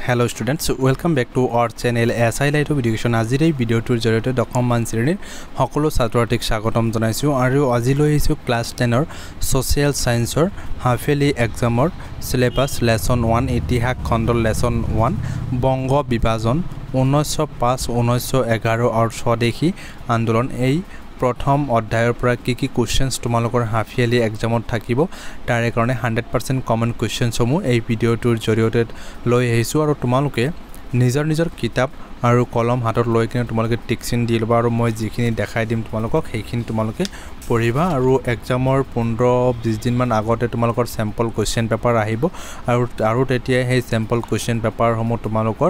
Hello students, welcome back to our channel SI Light of Education. আজিৰ এই ভিডিঅ'টোৰ জৰিয়তে দশম মান শ্ৰেণীৰ সকলো ছাত্ৰছাত্ৰীক স্বাগতম জনাইছো আৰু আজি লৈ আহিছো ক্লাছ 10 ৰ সোশিয়াল সায়েন্সৰ হাফেলি এক্সামৰ সিলেবাস লেসন 1 ইতিহাস খণ্ড লেসন 1 বংগ বিভাজন 1905 1911 আৰু স্বদেশী আন্দোলন এই প্ৰথম অধ্যায়ৰ পৰা কি কোৱেশ্চনছ তোমালোকৰ হাফিয়ালি এক্সামত থাকিব তাৰ কাৰণে 100% কমন কোৱেশ্চনছ সমূহ এই ভিডিঅ'টোৰ জৰিয়তে লৈ আহিছো আৰু তোমালোকে নিজৰ কিতাপ আৰু কলম হাতত লৈ কিনে তোমালোকে টিকচিন দি লবা আৰু মই যিখিনি দেখাই দিম তোমালোকক সেইখিনি তোমালোকে পঢ়িবা আৰু এক্সামৰ 15-20 দিন মান আগতে তোমালোকৰ স্যাম্পল কোৱেশ্চন পেপাৰ আহিব আৰু তেতিয়া সেই স্যাম্পল কোৱেশ্চন পেপাৰ সমূহ তোমালোকৰ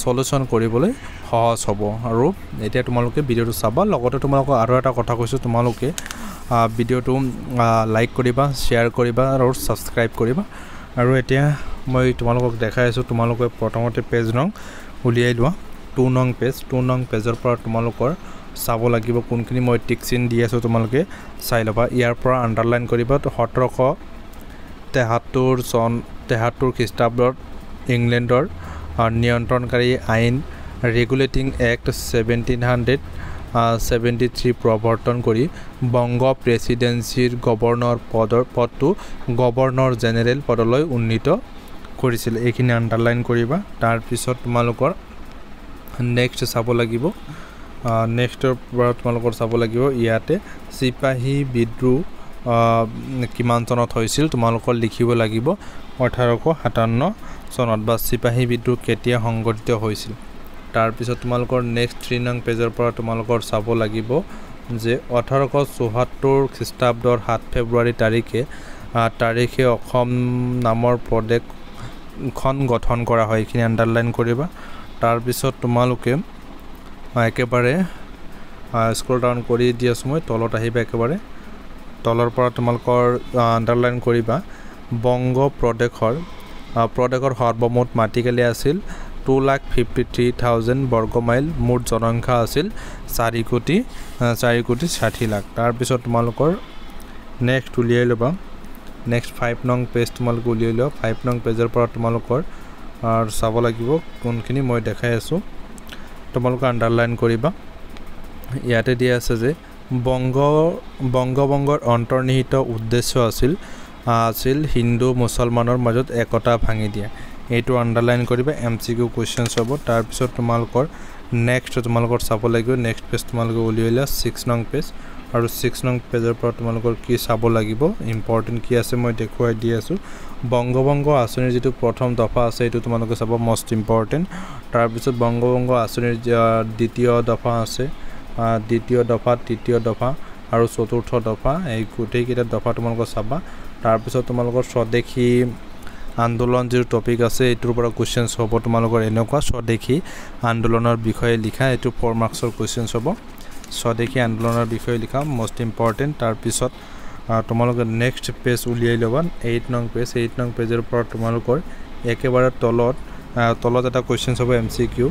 সলিউশন কৰিবলৈ সহজ হ'ব আৰু এতিয়া তোমালোকে ভিডিঅ'টো চাবা লগতে তোমালোকক আৰু এটা কথা কৈছো তোমালোকে ভিডিঅ'টো লাইক কৰিবা শেয়াৰ কৰিবা আৰু সাবস্ক্ৰাইব কৰিবা আৰু এতিয়া মই তোমালোকক দেখাই আছো তোমালোকে প্ৰথমতে পেজ নং উলিয়াই লোৱা 2 নং পেজৰ পৰা তোমালোকৰ চাব লাগিব কোনখিনি মই টিকচিন দি আছো তোমালোকে চাই লবা ইয়াৰ পৰা আন্ডাৰলাইন কৰিবা 1773 খ্ৰীষ্টাব্দত ইংলেণ্ডৰ নিয়ন্ত্ৰণকাৰী আইন ৰেগুলেটিং এক্ট 1773 প্ৰৱৰ্তন কৰি বংগ প্ৰেসিডেন্সিৰ গভৰ্ণৰ পদটো গভৰ্ণৰ জেনেৰেল পদলৈ উন্নীত কৰিছিল এইখিনি আন্ডাৰলাইন কৰিবা তাৰ পিছত তোমালোকৰ নেক্সট চাব লাগিব নেক্সটৰ পৰা তোমালোকৰ চাব লাগিব ইয়াতে সিপাহী বিদ্ৰোহ কিমান চনত হৈছিল তোমালোকৰ লিখিব লাগিব 1857 চনত বা সিপাহী বিদ্ৰোহ কেতিয়া সংঘটিত হৈছিল তাৰ পিছত তোমালোকৰ নেক্সট 3 নং পেজৰ পৰা তোমালোকৰ চাব লাগিব যে 1874 খ্ৰীষ্টাব্দৰ 7 ফেব্ৰুৱাৰী তাৰিখে অসম নামৰ প্ৰদেশখন গঠন কৰা হয় এইখিনি আন্ডাৰলাইন কৰিবা তাৰ পিছত তোমালোকে একেবাৰে স্ক্ৰল ডাউন কৰি দিয়াছো মই তলত আহিবা একেবাৰে তলৰ পৰা তোমালোকৰ আন্ডাৰলাইন কৰিবা বংগ প্ৰদেশৰ সৰ্বমুঠ মাটিকালি আছিল 2,53,000 বৰ্গ মাইল মুঠ জনসংখ্যা আছিল 4 কোটি 60 লাখ তাৰ পিছত তোমালোকৰ নেক্সট উলিয়াই লবা নেক্সট 5 নং পেজ তোমালোকে উলিয়াই লও 5 নং পেজৰ পৰা তোমালোকৰ আৰু চাব লাগিব কোনখিনি মই দেখাই আছো তোমালোকে আন্ডাৰলাইন কৰিবা ইয়াতে দিয়া আছে যে বংগৰ অন্তৰ্নিহিত উদ্দেশ্য আছিল হিন্দু মুছলমানৰ মাজত একতা ভাঙি দিয়া এইটো আন্ডাৰলাইন কৰিবা এমসিকিউ কোৱেশ্চনছ হ'ব তাৰ পিছত তোমালোকৰ নেক্সট তোমালোকৰ চাব লাগিব নেক্সট পেজ তোমালোকে উলিয়াইলা 6 নং পেজ আৰু 6 নং পেজৰ পৰা তোমালোকৰ কি চাব লাগিব ইম্পৰ্টেন্ট কি আছে মই দেখুৱাই দি আছো বংগবংগ আঁচনিৰ যেটো প্ৰথম দফা আছে এটো তোমালোকে চাব মোস্ট ইম্পৰ্টেন্ট তাৰ পিছত বংগবংগ আঁচনিৰ দ্বিতীয় দফা আছে দ্বিতীয় দফা তৃতীয় দফা আৰু চতুৰ্থ দফা এই গোটেই কেইটা দফা তোমালোকে চাবা তাৰ পিছত তোমালোকৰ স্বদেশী আন্দোলন যে টপিক আছে এটোৰ পৰা কোৱেশ্চনছ হ'ব তোমালোকৰ এনেকুৱা স্বদেশী আন্দোলনৰ বিষয়ে লিখা এটো 4 মাৰ্কছৰ কোৱেশ্চনছ হ'ব স্বদেশী আন্দোলনৰ বিষয়ে লিখা মোস্ট ইম্পৰ্টেন্ট তাৰ পিছত তোমালোকে নেক্সট পেজ উলিয়াই লবা 8 নং পেজৰ পৰা তোমালোকৰ একেবাৰে তলত এটা কোৱেশ্চনছ হ'ব এমসিকিউ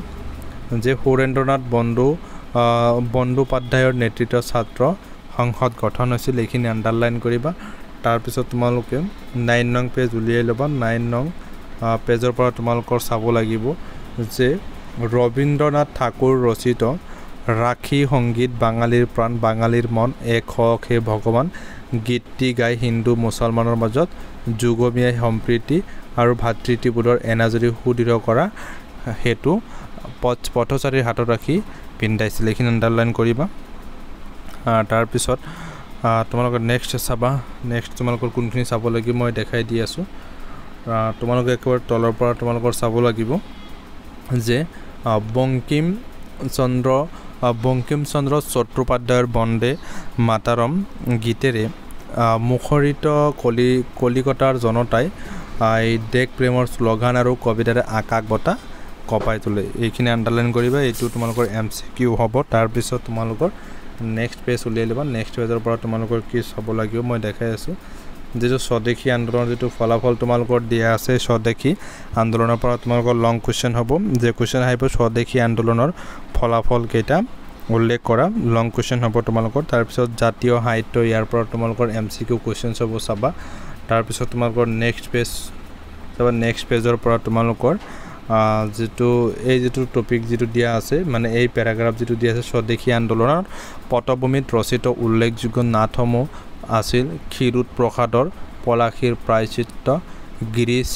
যে সুৰেন্দ্ৰনাথ বন্দ্যোপাধ্যায়ৰ নেতৃত্বত ছাত্ৰ সংসদ গঠন হৈছিল এইখিনি আন্ডাৰলাইন কৰিবা তাৰ পিছত তোমালোকে 9 নং পেজ উলিয়াই লবা 9 নং পেজৰ পৰা তোমালোকৰ চাব লাগিব যে ৰবীন্দ্ৰনাথ ঠাকুৰ ৰচিত ৰাখী সংগীত বাঙালীৰ প্ৰাণ বাঙালীৰ মন এক হওক হে ভগৱান গীতটি গাই হিন্দু মুছলমানৰ মাজত যুগমীয়া সম্প্ৰীতি আৰু ভাতৃত্ববোধৰ এনাজৰী সুদৃঢ় কৰা হেতু পথচাৰীৰ হাতত ৰাখি পিন্ধাইছিল এইখিনি আন্ডাৰলাইন কৰিবা তাৰ পিছত তোমালোকৰ নেক্সট চাবা নেক্সট তোমালোকৰ কোনখিনি চাব লাগিব মই দেখাই দি আছো তোমালোকে একেবাৰে তলৰ পৰা তোমালোকৰ চাব লাগিব যে বঙ্কিম চন্দ্ৰ চট্টোপাধ্যায়ৰ বন্দে মাতাৰম গীতেৰে মুখৰিত কলিকতাৰ জনতাই এই দেশ প্ৰেমৰ স্লোগান আৰু কবিতাৰে আকাশ বতা কপাই তোলে এইখিনি আন্ডাৰলাইন কৰিবা এইটো তোমালোকৰ এমসিকিউ হ'ব তাৰ পিছত তোমালোকৰ নেক্সট পেজ উলিয়াই লবা নেক্সট পেজৰ পৰা তোমালোকৰ কি চাব লাগিব মই দেখাই আছো যেটো স্বদেশী আন্দোলনৰ যেটো ফলাফল তোমালোকৰ দিয়া আছে স্বদেশী আন্দোলনৰ পৰা তোমালোকৰ লং কোৱেশ্চন হ'ব যে কোৱেশ্চন আহিব স্বদেশী আন্দোলনৰ ফলাফল কেইটা উল্লেখ কৰা লং কোৱেশ্চন হ'ব তোমালোকৰ তাৰ পিছত জাতীয় সাহিত্য ইয়াৰ পৰা তোমালোকৰ এমসিকিউ কোৱেশ্চনছ হ'ব চাবা তাৰ পিছত তোমালোকৰ নেক্সট পেজৰ পৰা তোমালোকৰ যেটো এই যেটো টপিক যেটো দিয়া আছে মানে এই প্যাৰাগ্ৰাফ যেটো দিয়া আছে স্বদেশী আন্দোলনৰ পটভূমিত ৰচিত উল্লেখযোগ্য নাটসমূহ আছিল ক্ষীৰোদ প্ৰসাদৰ পলাশীৰ প্ৰায়চিত্ত গিৰীশ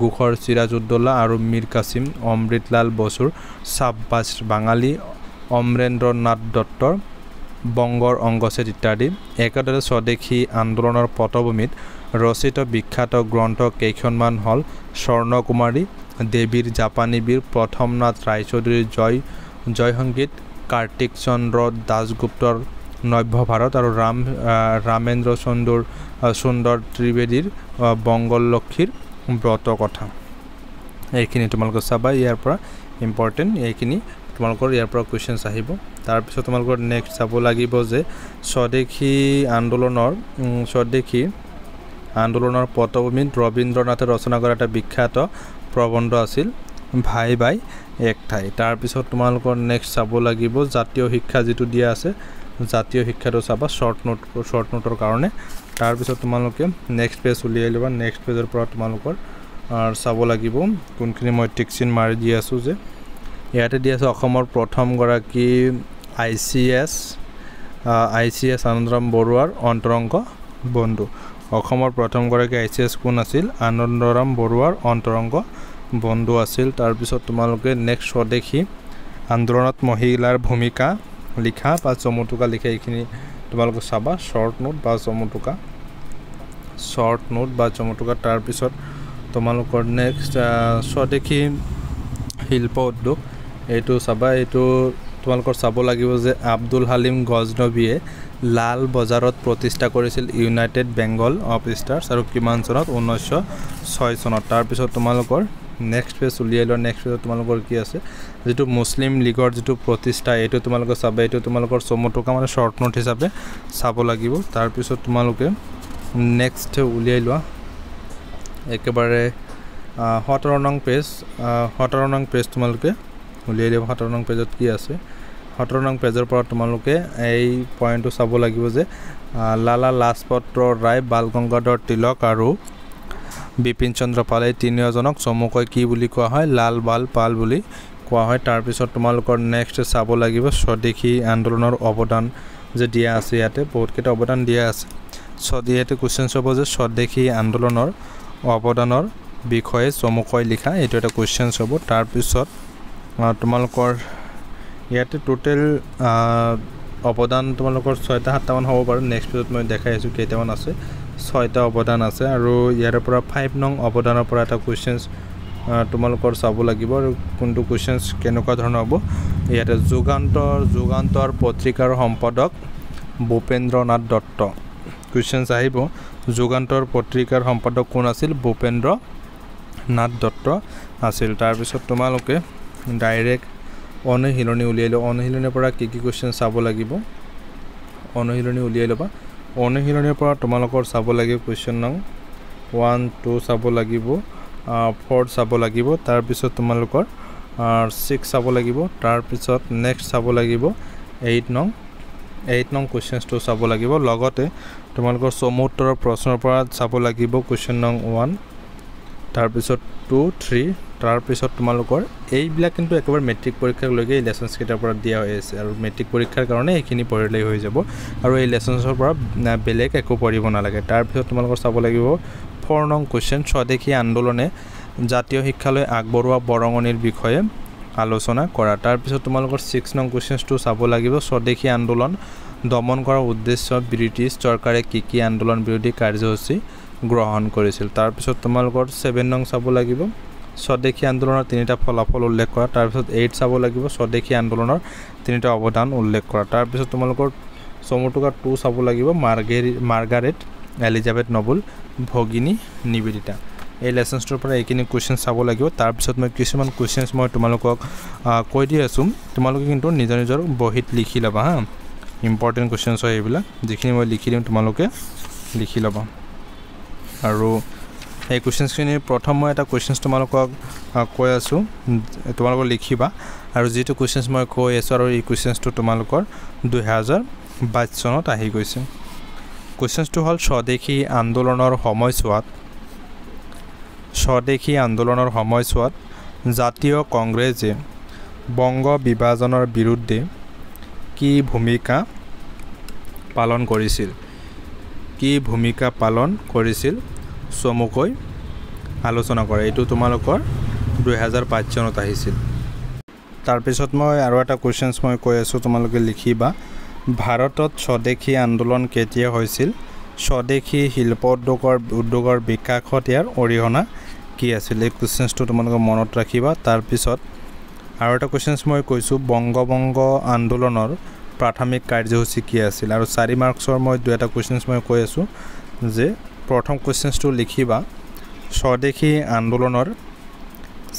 ঘোষৰ সিৰাজউদ্দৌলা আৰু মীৰ কাছিম অমৃতলাল বসুৰ সাব্বাস বাঙালী অমৰেন্দ্ৰনাথ দত্তৰ বংগৰ অংগছেদ ইত্যাদি একেদৰে স্বদেশী আন্দোলনৰ পটভূমিত ৰচিত বিখ্যাত গ্ৰন্থ কেইখনমান হ'ল স্বৰ্ণকুমাৰী দেৱীৰ জাপানী বীৰ প্ৰথমনাথ ৰায়চৌধুৰীৰ জয় সংগীত কাৰ্তিক চন্দ্ৰ দাসগুপ্তৰ নব্য ভাৰত আৰু ৰামেন্দ্ৰ সুন্দৰ ত্ৰিবেদীৰ বংগলক্ষীৰ ব্ৰত কথা এইখিনি তোমালোকে চাবা ইয়াৰ পৰা ইম্পৰ্টেন্ট এইখিনি তোমালোকৰ ইয়াৰ পৰা কোৱেশ্চনছ আহিব তাৰ পিছত তোমালোকৰ নেক্সট চাব লাগিব যে স্বদেশী আন্দোলনৰ পটভূমিত ৰবীন্দ্ৰনাথে ৰচনা কৰা এটা বিখ্যাত প্ৰবন্ধ আছিল ভাই ভাই এক ঠাই তাৰ পিছত তোমালোকৰ নেক্সট চাব লাগিব জাতীয় শিক্ষা যেটো দিয়া আছে জাতীয় শিক্ষাটো চাবা শৰ্ট নোটৰ কাৰণে তাৰ পিছত তোমালোকে নেক্সট পেজ উলিয়াই লবা নেক্সট পেজৰ পৰা তোমালোকৰ চাব লাগিব কোনখিনি মই টিকচিন মাৰি দি আছো যে ইয়াতে দি আছে অসমৰ প্ৰথম গৰাকী আইচিএছ আনন্দৰাম বৰুৱাৰ অন্তৰংগ বন্ধু অসমৰ প্ৰথম গৰাকী আইচিএছ কোন আছিল আনন্দৰাম বৰুৱাৰ অন্তৰংগ বন্ধু আছিল তাৰ পিছত তোমালোকে নেক্সট স্বদেশী আন্দোলনত মহিলাৰ ভূমিকা লিখা বা চমুটুকা লিখা এইখিনি তোমালোকে চাবা শৰ্ট নোট বা চমুটুকা তাৰ পিছত তোমালোকৰ নেক্সট স্বদেশী শিল্প উদ্যোগ এইটো চাবা এইটো তোমালোকৰ চাব লাগিব যে আব্দুল হালিম গজনবীয়ে লাল বজাৰত প্ৰতিষ্ঠা কৰিছিল ইউনাইটেড বেংগল অফ ষ্টাৰ্ছ আৰু কিমান চনত 1906 চনত তাৰ পিছত তোমালোকৰ নেক্সট পেজ উলিয়াই লোৱা নেক্সট পেজত তোমালোকৰ কি আছে যেটো মুছলিম লীগৰ যেটো প্ৰতিষ্ঠা এইটো তোমালোকে চাবা এইটো তোমালোকৰ চমুটুকা মানে শৰ্ট নোট হিচাপে চাব লাগিব তাৰ পিছত তোমালোকে নেক্সট উলিয়াই লোৱা একেবাৰে 17 নং পেজ তোমালোকে উলিয়াই লোৱা 17 নং পেজত কি আছে 17 নং পেজৰ পৰা তোমালোকে এই পইণ্টটো চাব লাগিব যে লালা লাজপত ৰায় বাল গংগাধৰ তিলক আৰু বিপিন চন্দ্ৰ পাল এই তিনিজনক চমুকৈ কি বুলি কোৱা হয় লাল বাল পাল বুলি কোৱা হয় তাৰ পিছত তোমালোকৰ নেক্সট চাব লাগিব স্বদেশী আন্দোলনৰ অৱদান যে দিয়া আছে ইয়াতে বহুত কেইটা অৱদান দিয়া আছে ইয়াতে কোৱেশ্চন হ'ব যে স্বদেশী আন্দোলনৰ অৱদানৰ বিষয়ে চমুকৈ লিখা এইটো এটা কোৱেশ্চন হ'ব তাৰ পিছত তোমালোকৰ ইয়াতে টোটেল অৱদান তোমালোকৰ 6-7টা মান হ'ব পাৰে নেক্সট পেজত মই দেখাই আছো কেইটামান আছে 6টা অৱদান আছে আৰু ইয়াৰ পৰা 5 নং অৱদানৰ পৰা এটা কোৱেশ্চন তোমালোকৰ চাব লাগিব আৰু কোনটো কোৱেশ্চনছ কেনেকুৱা ধৰণৰ হ'ব ইয়াতে যুগান্তৰ পত্ৰিকাৰ সম্পাদক ভূপেন্দ্ৰনাথ দত্ত কোৱেশ্চনছ আহিব যুগান্তৰ পত্ৰিকাৰ সম্পাদক কোন আছিল ভূপেন্দ্ৰনাথ দত্ত আছিল তাৰ পিছত তোমালোকে ডাইৰেক্ট অনুশীলনী উলিয়াই লওঁ অনুশীলনীৰ পৰা কি কোৱেশ্চন চাব লাগিব অনুশীলনী উলিয়াই ল'বা অনুশীলনীৰ পৰা তোমালোকৰ চাব লাগিব কোৱেশ্চন নং 1 2 চাব লাগিব 4 চাব লাগিব তাৰ পিছত তোমালোকৰ 6 চাব লাগিব তাৰ পিছত নেক্সট চাব লাগিব 8 নং কোৱেশ্চনটো চাব লাগিব লগতে তোমালোকৰ সমুত্তৰৰ প্ৰশ্নৰ পৰা চাব লাগিব কোৱেশ্চন নং 1 তাৰ পিছত 2 3 তাৰ পিছত তোমালোকৰ এইবিলাক কিন্তু একেবাৰে মেট্ৰিক পৰীক্ষাক লৈকে এই লেসনস কেইটাৰ পৰা দিয়া হৈ আছে আৰু মেট্ৰিক পৰীক্ষাৰ কাৰণে এইখিনি পঢ়িলেই হৈ যাব আৰু এই লেসনসৰ পৰা বেলেগ একো পঢ়িব নালাগে তাৰ পিছত তোমালোকৰ চাব লাগিব 4 নং কোৱেশ্চন স্বদেশী আন্দোলনে জাতীয় শিক্ষালৈ আগবঢ়োৱা বৰঙণিৰ বিষয়ে আলোচনা কৰা তাৰ পিছত তোমালোকৰ 6 নং কোৱেশ্চনটো চাব লাগিব স্বদেশী আন্দোলন দমন কৰাৰ উদ্দেশ্য ব্ৰিটিছ চৰকাৰে কি আন্দোলন বিৰোধী কাৰ্যসূচী গ্ৰহণ কৰিছিল তাৰ পিছত তোমালোকৰ 7 নং চাব লাগিব স্বদেশী আন্দোলনৰ তিনিটা ফলাফল উল্লেখ কৰা তাৰ পিছত 8 চাব লাগিব স্বদেশী আন্দোলনৰ তিনিটা অৱদান উল্লেখ কৰা তাৰ পিছত তোমালোকৰ চমুটুকা 2 চাব লাগিব মাৰ্গাৰেট এলিজাবেথ নবল ভগিনী নিবেদিতা এই লেসনছৰ পৰা এইখিনি কোৱেশ্চন চাব লাগিব তাৰ পিছত মই কিছুমান কোৱেশ্চনছ মই তোমালোকক কৈ দি আছো তোমালোকে কিন্তু নিজৰ বহিত লিখি লবা হা ইম্পৰ্টেন্ট কোৱেশ্চনছ হয় এইবিলাক যিখিনি মই লিখি দিম তোমালোকে লিখি লবা আৰু এই কোৱেশ্চনছখিনি প্ৰথম মই এটা কোৱেশ্চনছ তোমালোকক কৈ আছো তোমালোকে লিখিবা আৰু যেটো কোৱেশ্চনছ মই কৈ আছো আৰু এই কোৱেশ্চনছটো তোমালোকৰ 2022 চনত আহি গৈছে কোৱেশ্চনছটো হল স্বদেশী আন্দোলনৰ সময়ছোৱাত জাতীয় কংগ্ৰেছে বংগ বিভাজনৰ বিৰুদ্ধে কি ভূমিকা পালন কৰিছিল চমুকৈ আলোচনা কৰে এইটো তোমালোকৰ 2005 চনত আহিছিল তাৰ পিছত মই আৰু এটা কোৱেশ্চনছ মই কৈ আছো তোমালোকে লিখিবা ভাৰতত স্বদেশী আন্দোলন কেতিয়া হৈছিল স্বদেশী শিল্প উদ্যোগৰ বিকাশত ইয়াৰ অৰিহণা কি আছিল এই কোৱেশ্চনছটো তোমালোকে মনত ৰাখিবা তাৰ পিছত আৰু এটা কোৱেশ্চনছ মই কৈছো বংগভংগ আন্দোলনৰ প্ৰাথমিক কাৰ্যসূচী কি আছিল আৰু 4 মাৰ্কছৰ মই দুটা কোৱেশ্চনছ মই কৈ আছো যে প্ৰথম কোৱেশ্চনছটো লিখিবা স্বদেশী আন্দোলনৰ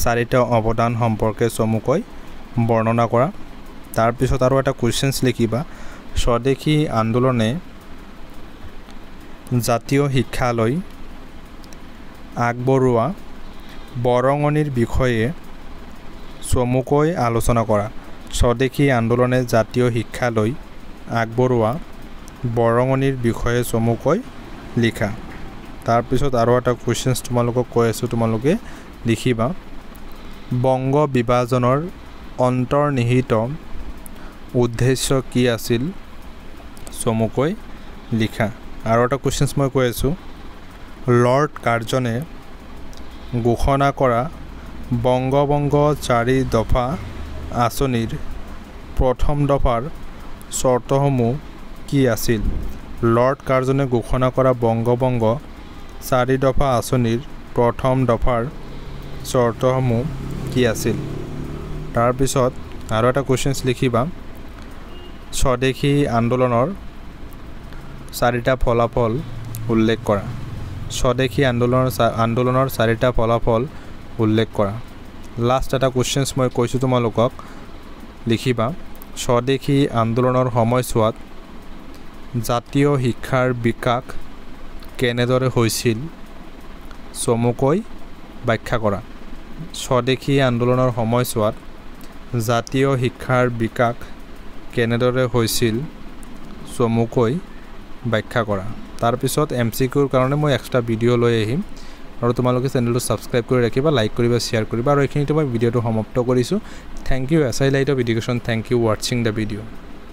4টা অৱদান সম্পৰ্কে চমুকৈ বৰ্ণনা কৰা তাৰ পিছত আৰু এটা কোৱেশ্চনছ লিখিবা স্বদেশী আন্দোলনে জাতীয় শিক্ষালৈ আগবঢ়োৱা বৰঙনিৰ বিষয়ে চমুকৈ আলোচনা কৰা স্বদেশী আন্দোলনে জাতীয় শিক্ষালৈ আগবঢ়োৱা বৰঙনিৰ বিষয়ে চমুকৈ লিখা তাৰ পিছত আৰু এটা কোৱেশ্চনছ তোমালোকক কৈ আছো তোমালোকে লিখিবা বংগ বিভাজনৰ অন্তৰ্নিহিত উদ্দেশ্য কি আছিল চমুকৈ লিখা আৰু এটা কোৱেশ্চনছ মই কৈ আছো লৰ্ড কাৰ্জনে ঘোষণা কৰা বংগভংগ 4 দফা আঁচনিৰ প্ৰথম দফাৰ চৰ্তসমূহ কি আছিল লৰ্ড কাৰ্জনে ঘোষণা কৰা বংগভংগ 4 দফা আঁচনিৰ প্ৰথম দফাৰ চৰ্তসমূহ কি আছিল তাৰ পিছত আৰু এটা কোৱেশ্চনছ লিখিবা স্বদেশী আন্দোলনৰ 4টা ফলাফল উল্লেখ কৰা স্বদেশী আন্দোলনৰ 4টা ফলাফল উল্লেখ কৰা লাষ্ট এটা কোৱেশ্চনছ মই কৈছো তোমালোকক লিখিবা স্বদেশী আন্দোলনৰ সময়ছোৱাত জাতীয় শিক্ষাৰ বিকাশ কেনেদৰে হৈছিল চমুকৈ ব্যাখ্যা কৰা স্বদেশী আন্দোলনৰ সময়ছোৱাত জাতীয় শিক্ষাৰ বিকাশ কেনেদৰে হৈছিল চমুকৈ ব্যাখ্যা কৰা তাৰ পিছত এমসিকিউৰ কাৰণে মই এক্সট্ৰা ভিডিও লৈ আহিম আৰু তোমালোকে চেনেলটো সাবস্ক্ৰাইব কৰি ৰাখিবা লাইক কৰিবা শেয়াৰ কৰিবা আৰু এইখিনিতে মই ভিডিওটো সমাপ্ত কৰিছো thank you SI light of education thank you watching the video